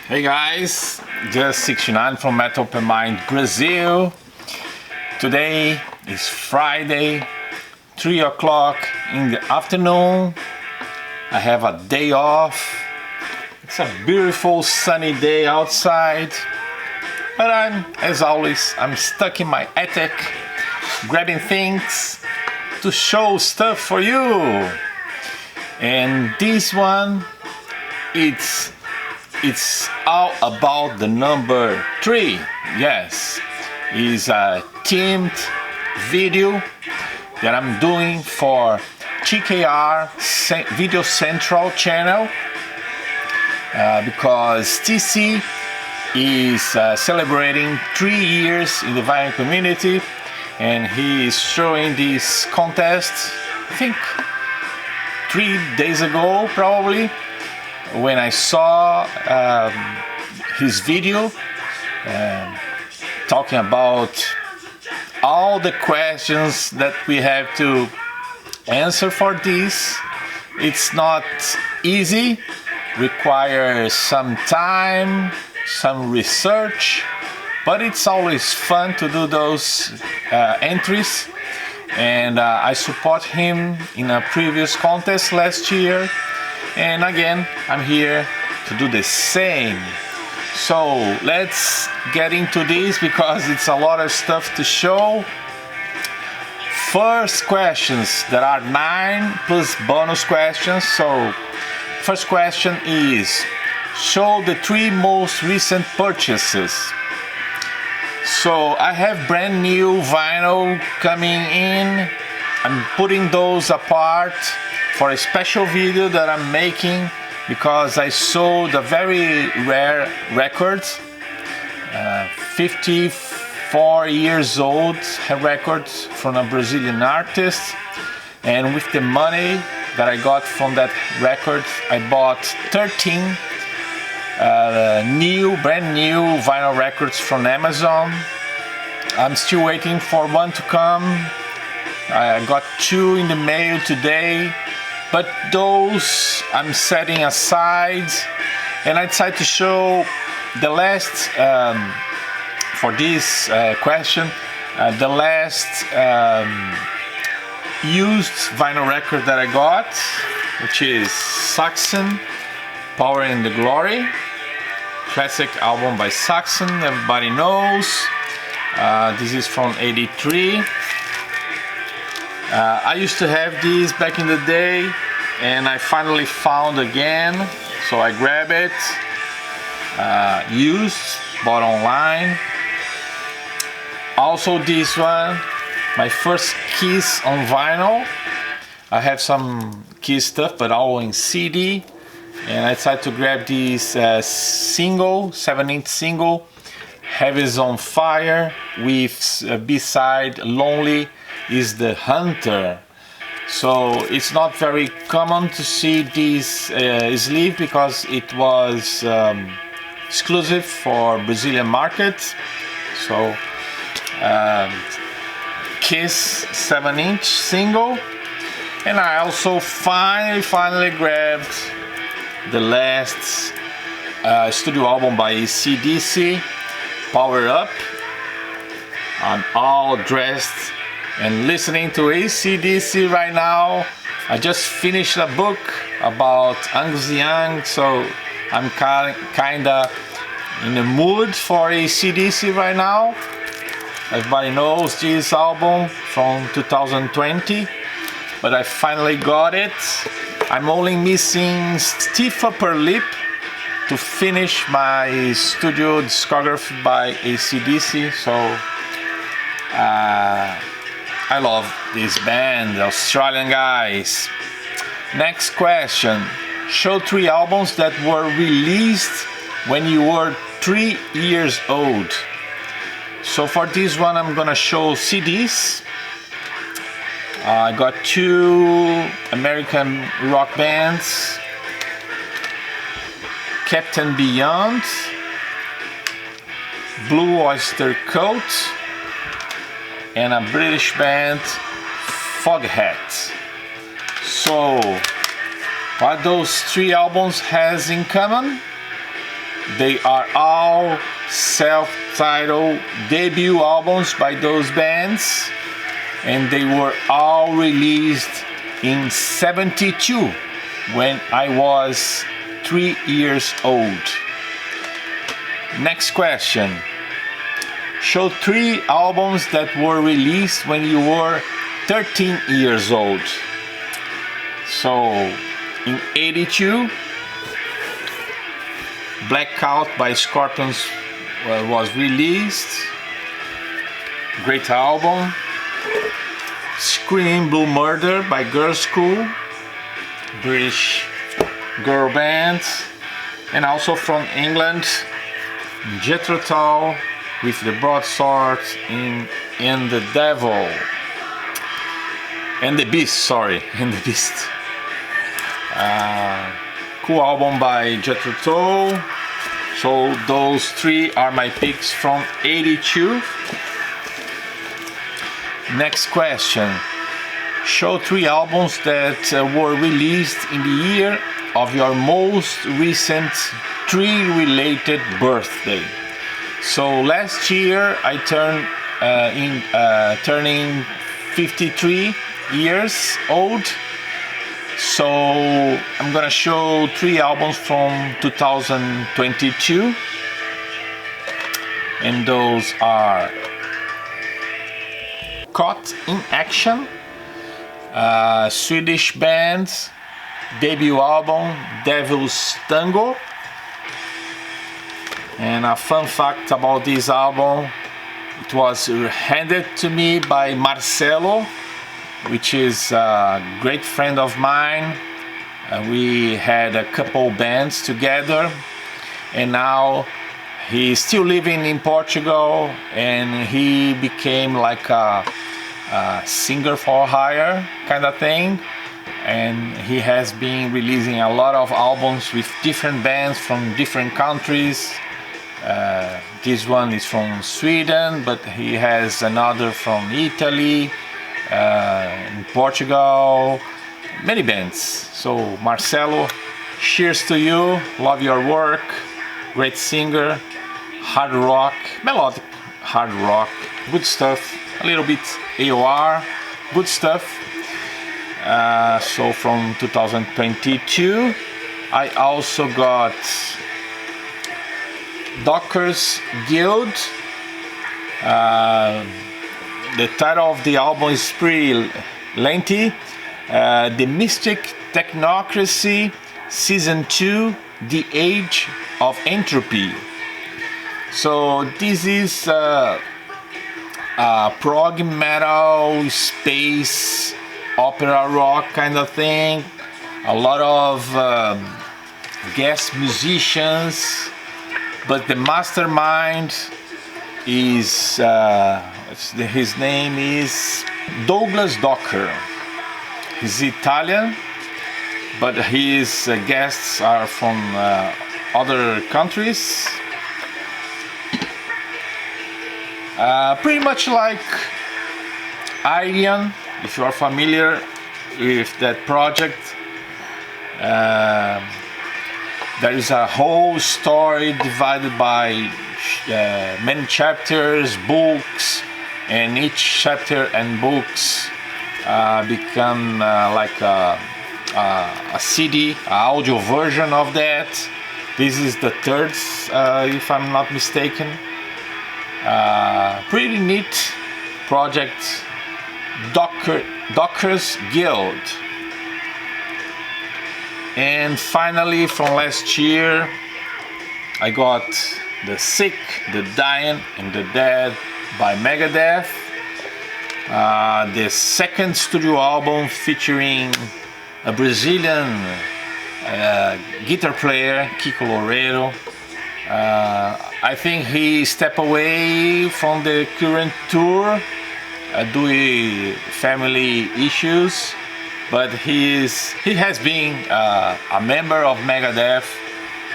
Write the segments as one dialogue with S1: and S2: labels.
S1: Hey guys, just 69 from Metal Open Mind, Brazil. Today is Friday, 3 o'clock in the afternoon. I have a day off. It's a beautiful sunny day outside. But as always, I'm stuck in my attic, grabbing things to show stuff for you. And this one, it's all about the number 3. Yes, it's a themed video that I'm doing for TKR Video Central channel because TC is celebrating 3 years in the violin community, and he is showing this contest, I think 3 days ago probably, when I saw his video talking about all the questions that we have to answer for this. It's not easy, requires some time, some research, but it's always fun to do those entries. And I support him in a previous contest last year. And again, I'm here to do the same. So let's get into this because it's a lot of stuff to show. First questions, there are 9 plus bonus questions. So first question is, show the 3 most recent purchases. So I have brand new vinyl coming in. I'm putting those apart for a special video that I'm making because I sold a very rare record, 54 years old record from a Brazilian artist, and with the money that I got from that record, I bought 13 brand new vinyl records from Amazon. I'm still waiting for one to come. I got 2 in the mail today. But those I'm setting aside, and I decided to show the last, for this question, the last used vinyl record that I got, which is Saxon, Power and the Glory, classic album by Saxon, everybody knows. This is from '83. I used to have these back in the day, and I finally found again, so I grabbed it, used, bought online. Also this one, my first Kiss on vinyl. I have some Kiss stuff, but all in CD, and I decided to grab this single, 7-inch single, Heaven's on Fire, with B-side Lonely is the Hunter. So it's not very common to see this sleeve because it was exclusive for Brazilian market. So Kiss 7-inch single. And I also finally grabbed the last studio album by AC/DC, Power Up. I'm all dressed and listening to AC/DC right now. I just finished a book about Angus Young, so I'm kinda in the mood for AC/DC right now. Everybody knows this album from 2020, but I finally got it. I'm only missing Stiff Upper Lip to finish my studio discography by AC/DC, so I love this band, Australian guys. Next question. Show 3 albums that were released when you were 3 years old. So for this one, I'm gonna show CDs. I got 2 American rock bands, Captain Beyond, Blue Oyster Cult, and a British band, Foghat. So what those 3 albums has in common? They are all self-titled debut albums by those bands, and they were all released in '72 when I was 3 years old. Next question. Show 3 albums that were released when you were 13 years old. So, in '82, Blackout by Scorpions was released. Great album. Scream Blue Murder by Girls' School, British girl band. And also from England, Jethro Tull with the Broadsword in the Devil. And the Beast, and the Beast. Cool album by Jethro Tull. So those 3 are my picks from '82. Next question. Show 3 albums that were released in the year of your most recent tree-related birthday. So last year I turning 53 years old. So I'm gonna show 3 albums from 2022, and those are Caught in Action, Swedish band, debut album Devil's Tango. And a fun fact about this album, it was handed to me by Marcelo, which is a great friend of mine. We had a couple bands together, and now he's still living in Portugal, and he became like a singer for hire kind of thing, and he has been releasing a lot of albums with different bands from different countries. This one is from Sweden, but he has another from Italy, in Portugal, many bands. So Marcelo, cheers to you, love your work, great singer, hard rock, melodic hard rock, good stuff, a little bit AOR, good stuff. So from 2022 I also got Dockers Guild. The title of the album is pretty lengthy. The Mystic Technocracy Season 2, The Age of Entropy. So this is a prog metal, space, opera rock kind of thing. A lot of guest musicians, but the mastermind is his name is Douglas Docker. He's Italian, but his guests are from other countries. Pretty much like Arian, if you are familiar with that project. There is a whole story divided by many chapters, books, and each chapter and books become like a CD, an audio version of that. This is the third, if I'm not mistaken. Pretty neat project, Dockers Guild. And finally, from last year, I got The Sick, The Dying, and The Dead by Megadeth. The second studio album featuring a Brazilian guitar player, Kiko Loureiro. I think he stepped away from the current tour due to family issues, but he has been a member of Megadeth,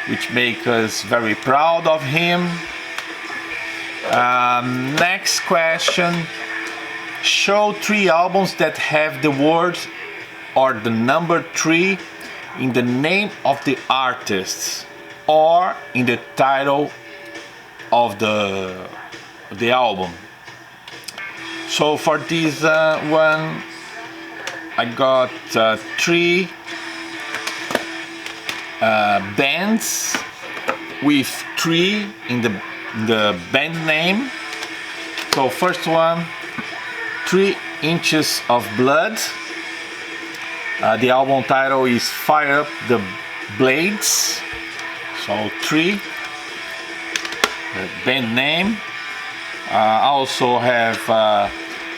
S1: which makes us very proud of him. Next question. Show 3 albums that have the word or the number 3 in the name of the artist. or in the title of the album. So for this one, I got 3 bands with 3 in the band name. So first one, 3 Inches of Blood. The album title is Fire Up the Blades. So 3, the band name. I also have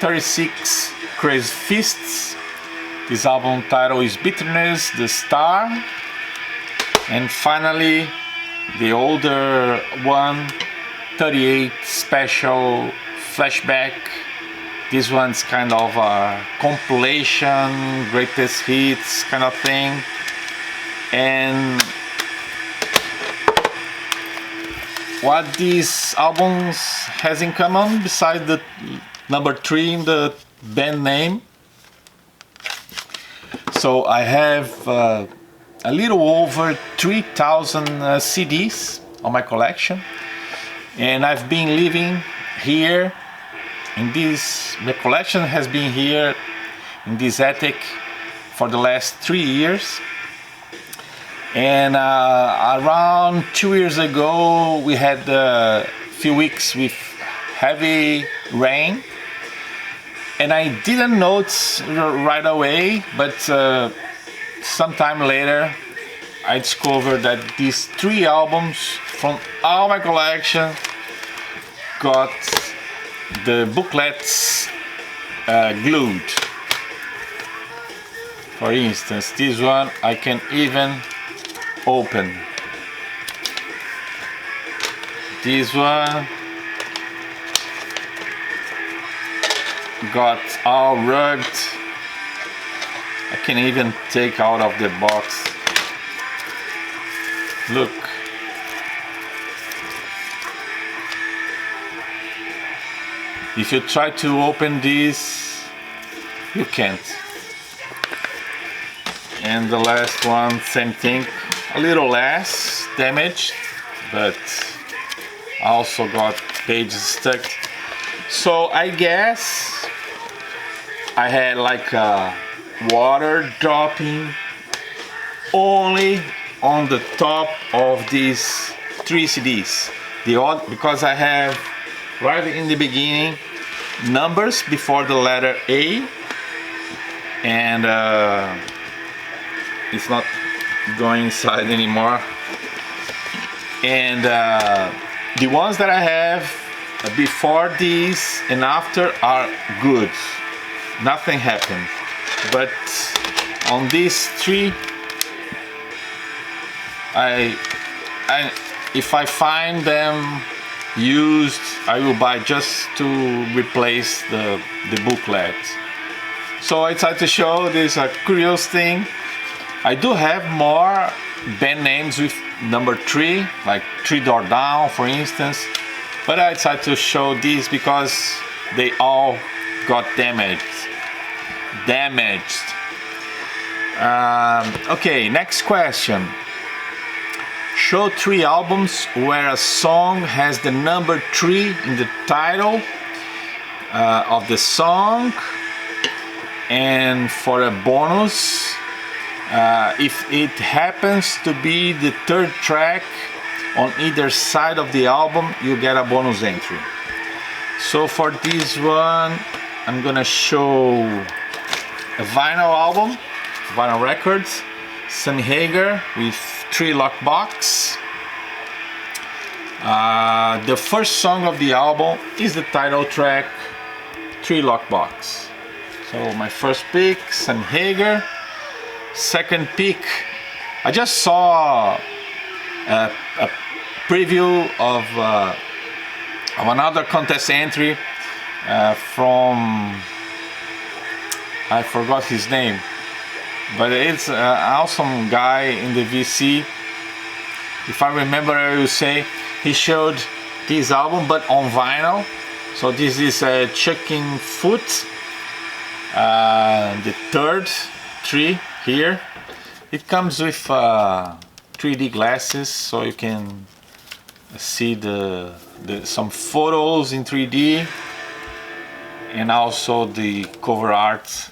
S1: 36 Crazy Fists. This album title is Bitterness, the Star. And finally, the older one, 38 Special Flashback. This one's kind of a compilation, greatest hits kind of thing. And what these albums has in common, besides the number 3 in the band name. So I have a little over 3,000 CDs on my collection, and I've been living here in this. My collection has been here in this attic for the last 3 years. And around 2 years ago, we had a few weeks with heavy rain, and I didn't notice right away, but sometime later I discovered that these 3 albums from all my collection got the booklets glued. For instance, this one I can even open. This one got all rugged. I can even take out of the box. Look. If you try to open this, you can't. And the last one, same thing, a little less damaged, but also got pages stuck. So I guess I had like water dropping only on the top of these 3 CDs. Because I have right in the beginning numbers before the letter A, and it's not going inside anymore. And the ones that I have before these and after are good. Nothing happened. But on these 3, if I find them used, I will buy just to replace the booklet. So I tried to show this a curious thing. I do have more band names with number 3, like 3 Door Down, for instance, but I tried to show these because they all got damaged. Okay, next question. Show 3 albums where a song has the number 3 in the title of the song, and for a bonus, if it happens to be the 3rd track on either side of the album, you get a bonus entry. So for this one, I'm gonna show a vinyl album, vinyl records, Sammy Hagar with 3 Lockbox. The first song of the album is the title track, 3 Lockbox. So my first pick, Sammy Hagar. Second pick, I just saw a preview of another contest entry from, I forgot his name, but it's an awesome guy in the VC. If I remember, I will say he showed this album but on vinyl. So this is a Chucking Foot, the 3rd 3 here. It comes with 3 3D glasses so you can see some photos in 3D, and also the cover art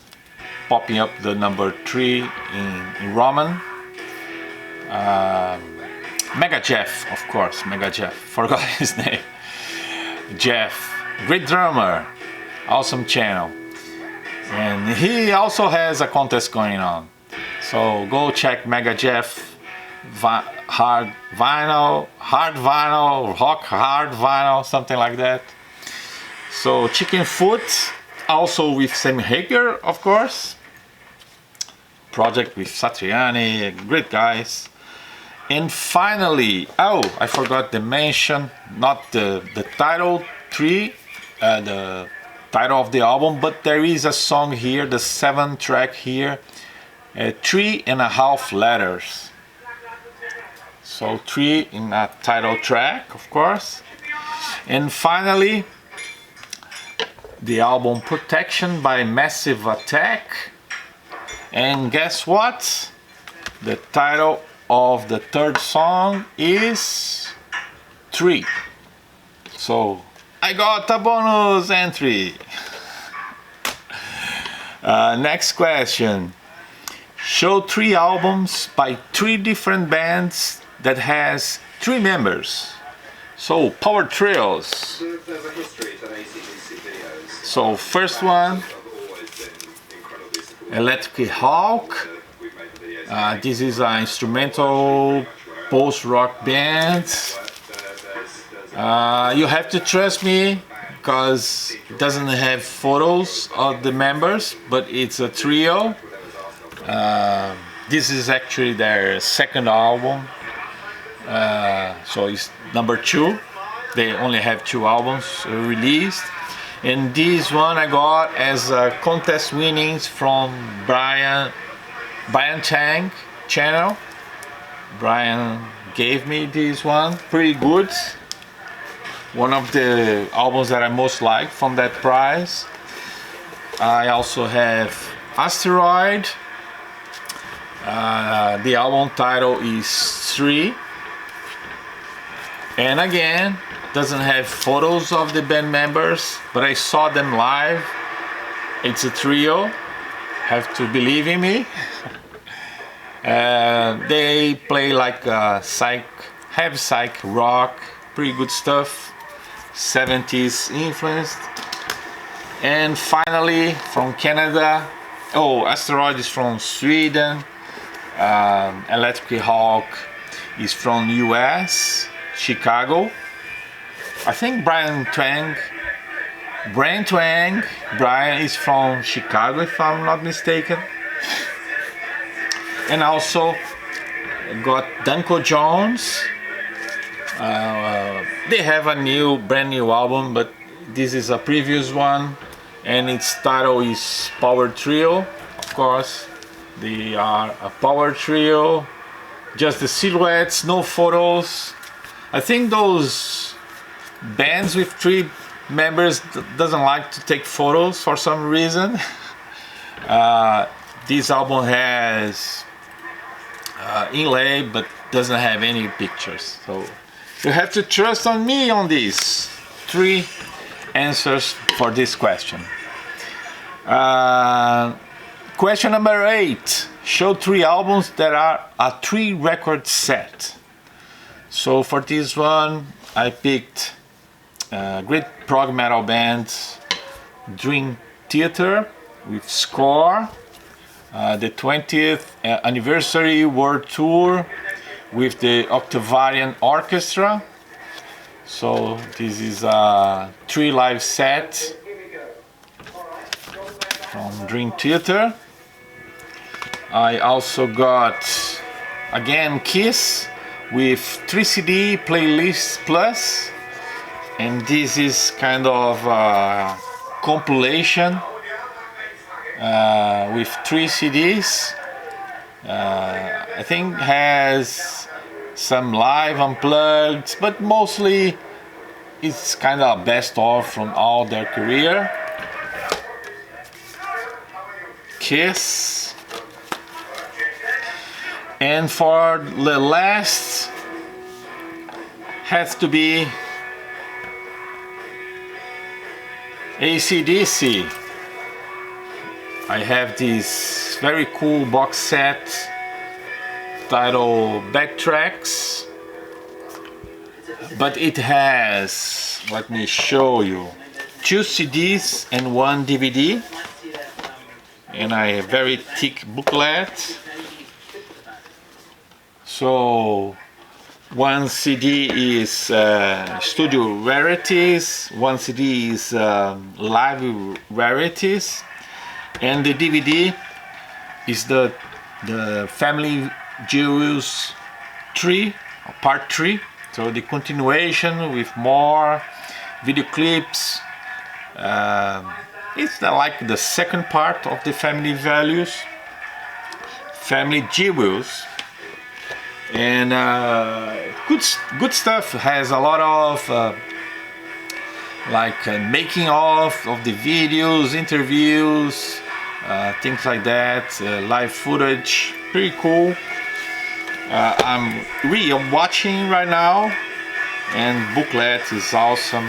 S1: popping up the number 3 in Roman. Mega Jeff, of course, Mega Jeff, forgot his name. Jeff, great drummer, awesome channel, and he also has a contest going on, so go check Mega Jeff. Hard vinyl, rock hard vinyl, something like that. So Chicken Foot, also with Sam Hager, of course. Project with Satriani, great guys. And finally, oh, I forgot to mention, not the title 3, the title of the album, but there is a song here, the 7th track here, 3.5 letters. So 3 in a title track, of course. And finally, the album Protection by Massive Attack. And guess what? The title of the 3rd song is 3. So I got a bonus entry. Next question. Show 3 albums by 3 different bands that has 3 members. So power trios.
S2: There's a history to AC/DC videos.
S1: So first one,
S2: I've always been incredibly supportive.
S1: Electric Hawk.
S2: We've made videos.
S1: This is an instrumental post-rock band. You have to trust me because it doesn't have photos of the members, but it's a trio. This is actually their 2nd album. So it's number 2. They only have 2 albums released, and this one I got as contest winnings from Brian Chang channel. Brian gave me this one, pretty good. One of the albums that I most like from that prize. I also have Asteroid. The album title is 3. And again, doesn't have photos of the band members, but I saw them live. It's a trio, have to believe in me. They play like heavy psych rock, pretty good stuff, 70s influenced. And finally, from Canada, Asteroid is from Sweden, Electric Hawk is from US, Chicago. I think Brian is from Chicago, if I'm not mistaken. And also got Danko Jones. They have a brand new album, but this is a previous one, and its title is Power Trio. Of course, they are a power trio, just the silhouettes, no photos. I think those bands with 3 members doesn't like to take photos for some reason. This album has inlay but doesn't have any pictures, so you have to trust on me on these 3 answers for this question. Question number 8. Show 3 albums that are a 3 record set. So for this one, I picked great prog metal band Dream Theater with Score, the 20th anniversary world tour with the Octavarian Orchestra. So this is a 3 live set from Dream Theater. I also got again Kiss with 3 CD playlist plus, and this is kind of a compilation with 3 CDs. I think has some live unplugged, but mostly it's kind of best of from all their career. Kiss. And for the last has to be AC/DC. I have this very cool box set titled Backtracks, but it has, let me show you, 2 CDs and 1 DVD, and a very thick booklet. So 1 CD is studio rarities, 1 CD is live rarities, and the DVD is the Family Jewels 3, part 3. So the continuation with more video clips. It's like the second part of the Family Values, Family Jewels. And good stuff. Has a lot of making of the videos, interviews, things like that, live footage. Pretty cool. I'm watching right now, and booklet is awesome.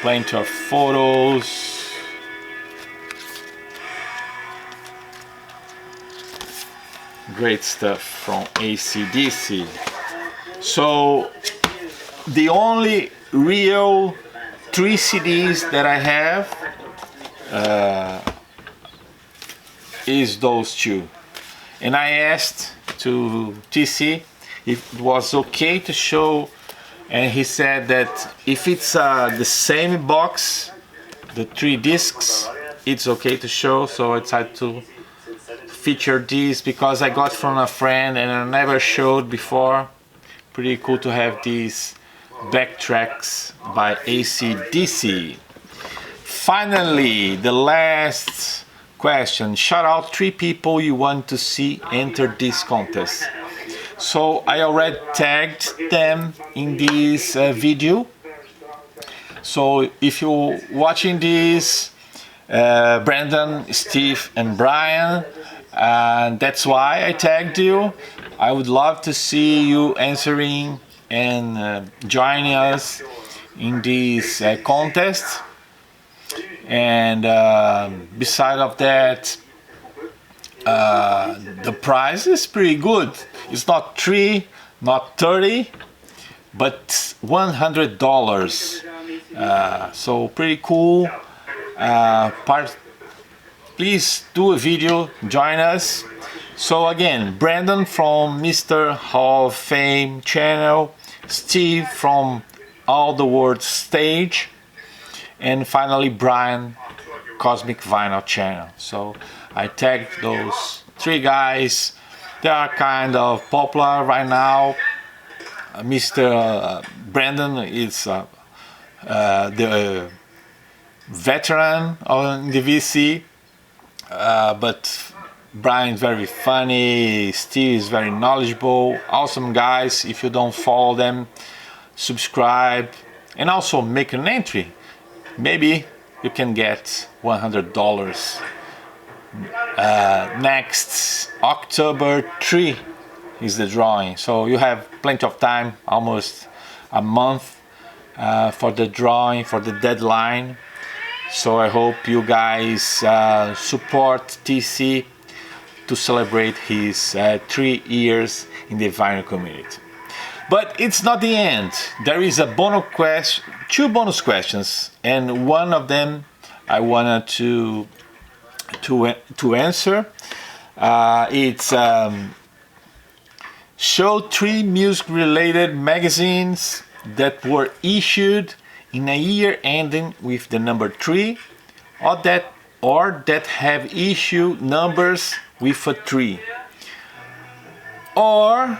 S1: Plenty of photos. Great stuff from AC/DC. So the only real 3 CDs that I have is those 2. And I asked to TC if it was okay to show, and he said that if it's the same box, the 3 discs, it's okay to show. So I tried to feature these because I got from a friend and I never showed before. Pretty cool to have these Backtracks by AC/DC. Finally, the last question. Shout out 3 people you want to see enter this contest. So I already tagged them in this video. So if you're watching this, Brandon, Steve and Brian, that's why I tagged you. I would love to see you answering and joining us in this contest. And beside of that, the prize is pretty good. It's not 3, not 30, but $100. So pretty cool. Please do a video, join us. So again, Brandon from Mr. Hall of Fame channel, Steve from All the World Stage, and finally Brian, Cosmic Vinyl channel. So I tagged those 3 guys. They are kind of popular right now. Mr. Brandon is the veteran on the VC, but Brian is very funny, Steve is very knowledgeable, awesome guys. If you don't follow them, subscribe and also make an entry. Maybe you can get $100. Next October 3 is the drawing, so you have plenty of time, almost a month for the drawing, for the deadline. So I hope you guys support TC to celebrate his 3 years in the vinyl community. But it's not the end. There is a bonus question, 2 bonus questions, and one of them I wanted to answer. It's show 3 music-related magazines that were issued in a year ending with the number 3, or that have issue numbers with a 3, or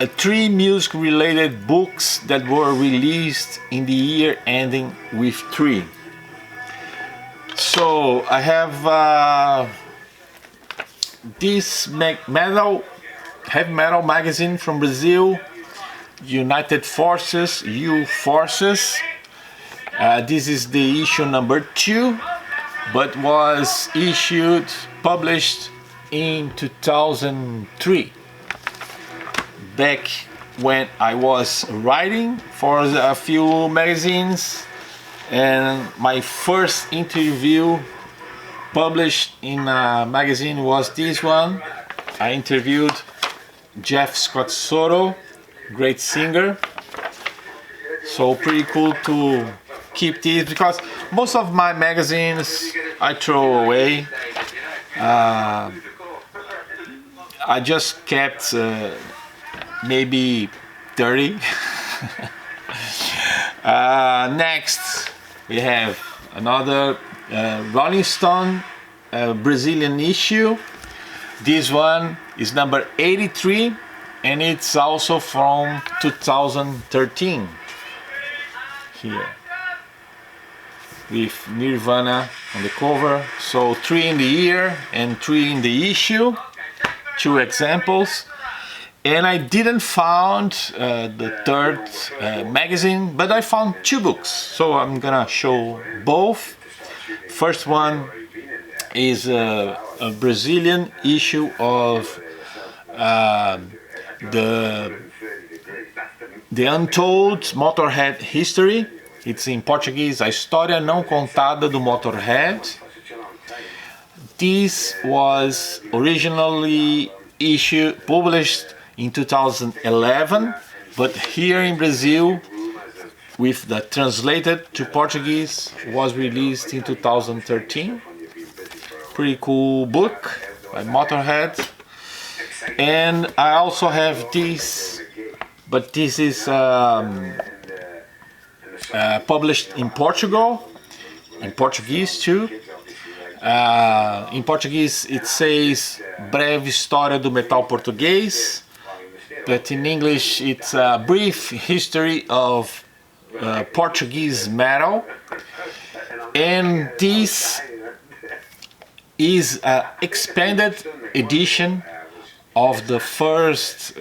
S1: 3 music-related books that were released in the year ending with 3. So I have this heavy metal magazine from Brazil, United Forces, U Forces. This is the issue number 2, but was published in 2003, back when I was writing for a few magazines, and my first interview published in a magazine was this one. I interviewed Jeff Scott Soto, great singer. So pretty cool to keep these, because most of my magazines I throw away. I just kept maybe 30. Next we have another Rolling Stone Brazilian issue. This one is number 83 and it's also from 2013 here with Nirvana on the cover. So 3 in the year and 3 in the issue, 2 examples. And I didn't found the third magazine, but I found 2 books, so I'm gonna show both. First one is a Brazilian issue of the Untold Motorhead History. It's in Portuguese, A História Não Contada do Motorhead. This was originally published in 2011, but here in Brazil, with the translated to Portuguese, was released in 2013. Pretty cool book by Motorhead. And I also have this, but this is published in Portugal, in Portuguese too. In Portuguese it says Breve História do Metal Português, but in English it's a brief history of Portuguese metal. And this is an expanded edition of the first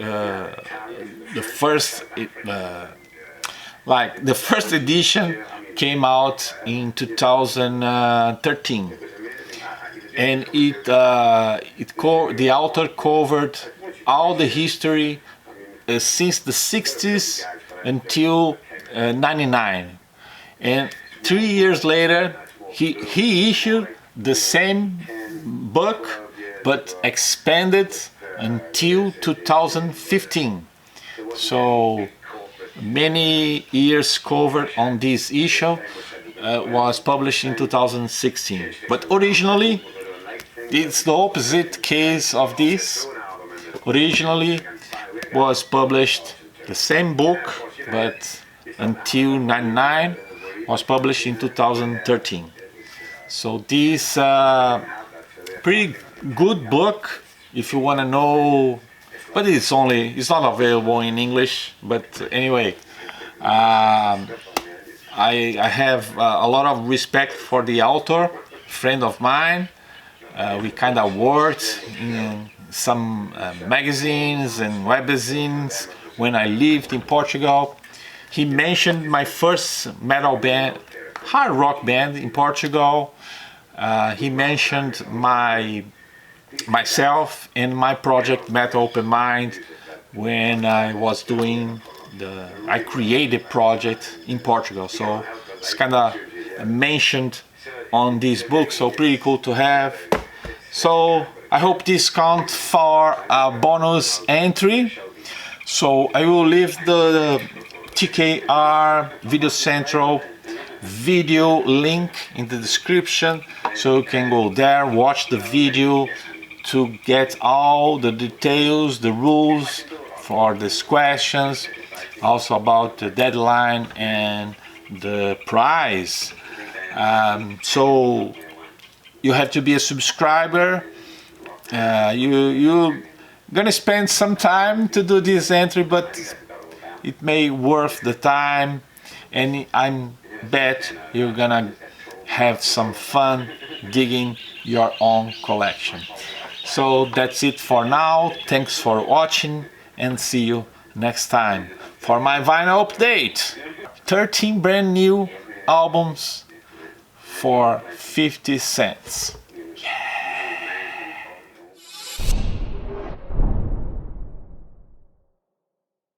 S1: edition came out in 2013, and the author covered all the history since the 60s until 99, and 3 years later he issued the same book but expanded until 2015. So many years covered on this issue. Was published in 2016, but originally it's the opposite case of this. Originally was published the same book, but until 99 was published in 2013. So this pretty good book if you want to know, but it's not available in English. But anyway, I have a lot of respect for the author, friend of mine. We kind of worked in some magazines and webzines when I lived in Portugal. He mentioned my first metal band, hard rock band in Portugal. He mentioned myself and my project Metal Open Mind when I was doing I created project in Portugal. So it's kind of mentioned on this book, so pretty cool to have. So I hope this counts for a bonus entry. So I will leave the TKR Video Central video link in the description, so you can go there, watch the video to get all the details, the rules for these questions, also about the deadline and the prize. So you have to be a subscriber. You're gonna spend some time to do this entry, but it may worth the time, and I bet you're gonna have some fun digging your own collection. So that's it for now. Thanks for watching and see you next time for my vinyl update. 13 brand new albums for 50 cents.